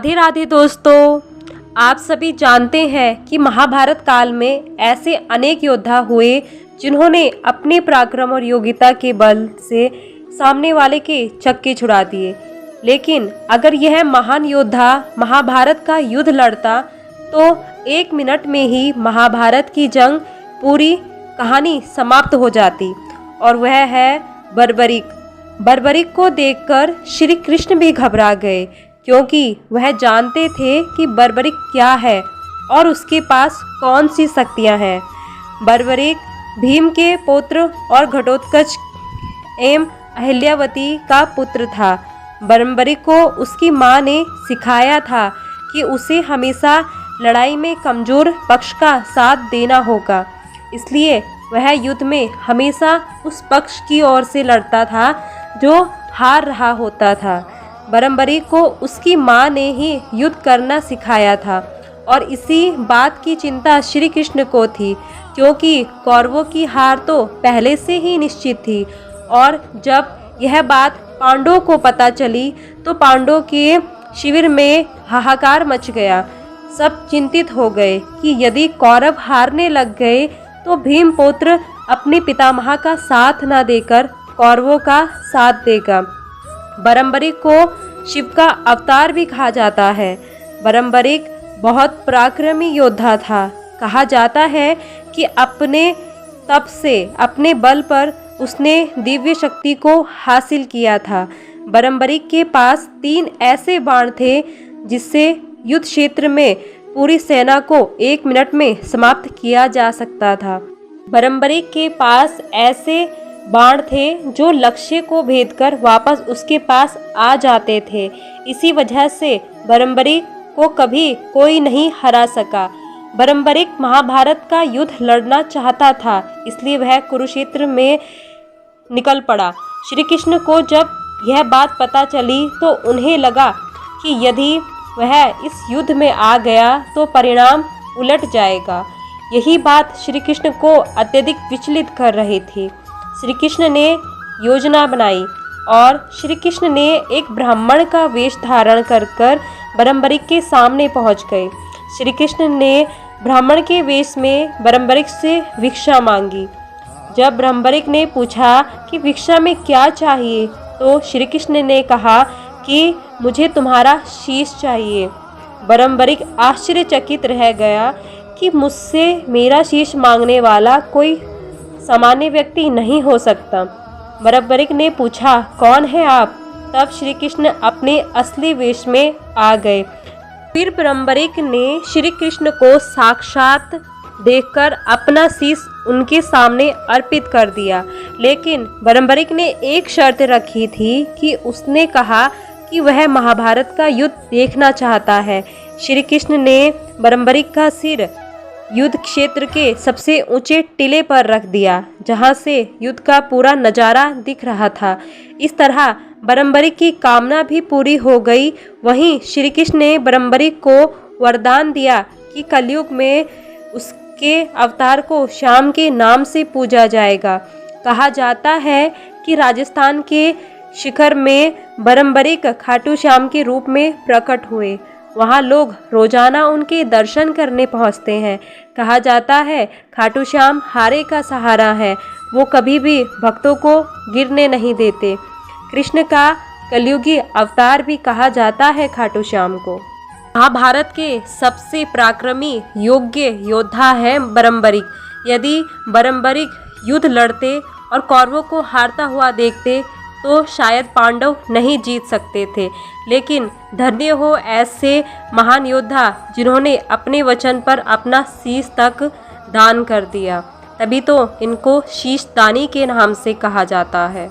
राधे राधे दोस्तों, आप सभी जानते हैं कि महाभारत काल में ऐसे अनेक योद्धा हुए जिन्होंने अपने पराक्रम और योग्यता के बल से सामने वाले के चक्के छुड़ा दिए। लेकिन अगर यह महान योद्धा महाभारत का युद्ध लड़ता तो 1 मिनट में ही महाभारत की जंग पूरी कहानी समाप्त हो जाती, और वह है बर्बरीक। बर्बरीक को देखकर श्री कृष्ण भी घबरा गए, क्योंकि वह जानते थे कि बर्बरीक क्या है और उसके पास कौन सी शक्तियां हैं। बर्बरीक भीम के पुत्र और घटोत्कच एवं अहिल्यावती का पुत्र था। बर्बरीक को उसकी मां ने सिखाया था कि उसे हमेशा लड़ाई में कमजोर पक्ष का साथ देना होगा, इसलिए वह युद्ध में हमेशा उस पक्ष की ओर से लड़ता था जो हार रहा होता था। बर्बरीक को उसकी मां ने ही युद्ध करना सिखाया था, और इसी बात की चिंता श्री कृष्ण को थी, क्योंकि कौरवों की हार तो पहले से ही निश्चित थी। और जब यह बात पांडवों को पता चली तो पांडवों के शिविर में हाहाकार मच गया। सब चिंतित हो गए कि यदि कौरव हारने लग गए तो भीमपुत्र अपने पितामह का साथ न देकर कौरवों का साथ देगा। बर्बरीक को शिव का अवतार भी कहा जाता है। बर्बरीक बहुत पराक्रमी योद्धा था। कहा जाता है कि अपने तप से, अपने बल पर उसने दिव्य शक्ति को हासिल किया था। बर्बरीक के पास 3 ऐसे बाण थे जिससे युद्ध क्षेत्र में पूरी सेना को 1 मिनट में समाप्त किया जा सकता था। बर्बरीक के पास ऐसे बाण थे जो लक्ष्य को भेदकर वापस उसके पास आ जाते थे। इसी वजह से बर्बरीक को कभी कोई नहीं हरा सका। बर्बरीक महाभारत का युद्ध लड़ना चाहता था, इसलिए वह कुरुक्षेत्र में निकल पड़ा। श्री कृष्ण को जब यह बात पता चली तो उन्हें लगा कि यदि वह इस युद्ध में आ गया तो परिणाम उलट जाएगा। यही बात श्री कृष्ण को अत्यधिक विचलित कर रही थी। श्री कृष्ण ने योजना बनाई और श्री कृष्ण ने एक ब्राह्मण का वेश धारण कर बर्बरीक के सामने पहुंच गए। श्री कृष्ण ने ब्राह्मण के वेश में बर्बरीक से भिक्षा मांगी। जब बर्बरीक ने पूछा कि भिक्षा में क्या चाहिए तो श्री कृष्ण ने कहा कि मुझे तुम्हारा शीश चाहिए। बर्बरीक आश्चर्यचकित रह गया कि मुझसे मेरा शीश मांगने वाला कोई सामान्य व्यक्ति नहीं हो सकता। बर्बरीक ने पूछा, कौन है आप? तब श्री कृष्ण अपने असली वेश में आ गए। फिर बर्बरीक ने श्री कृष्ण को साक्षात देखकर अपना शीश उनके सामने अर्पित कर दिया। लेकिन बर्बरीक ने एक शर्त रखी थी कि उसने कहा कि वह महाभारत का युद्ध देखना चाहता है। श्री कृष्ण ने बर्बरीक का सिर युद्ध क्षेत्र के सबसे ऊंचे टीले पर रख दिया, जहां से युद्ध का पूरा नज़ारा दिख रहा था। इस तरह बर्बरीक की कामना भी पूरी हो गई। वहीं श्री कृष्ण ने बर्बरीक को वरदान दिया कि कलयुग में उसके अवतार को श्याम के नाम से पूजा जाएगा। कहा जाता है कि राजस्थान के शिखर में बर्बरीक खाटू श्याम के रूप में प्रकट हुए। वहाँ लोग रोजाना उनके दर्शन करने पहुँचते हैं। कहा जाता है खाटू श्याम हारे का सहारा है, वो कभी भी भक्तों को गिरने नहीं देते। कृष्ण का कलयुगी अवतार भी कहा जाता है खाटू श्याम को। महाभारत के सबसे पराक्रमी योग्य योद्धा है बर्बरीक। यदि बर्बरीक युद्ध लड़ते और कौरवों को हारता हुआ देखते तो शायद पांडव नहीं जीत सकते थे। लेकिन धन्य हो ऐसे महान योद्धा जिन्होंने अपने वचन पर अपना शीश तक दान कर दिया। तभी तो इनको शीश दानी के नाम से कहा जाता है।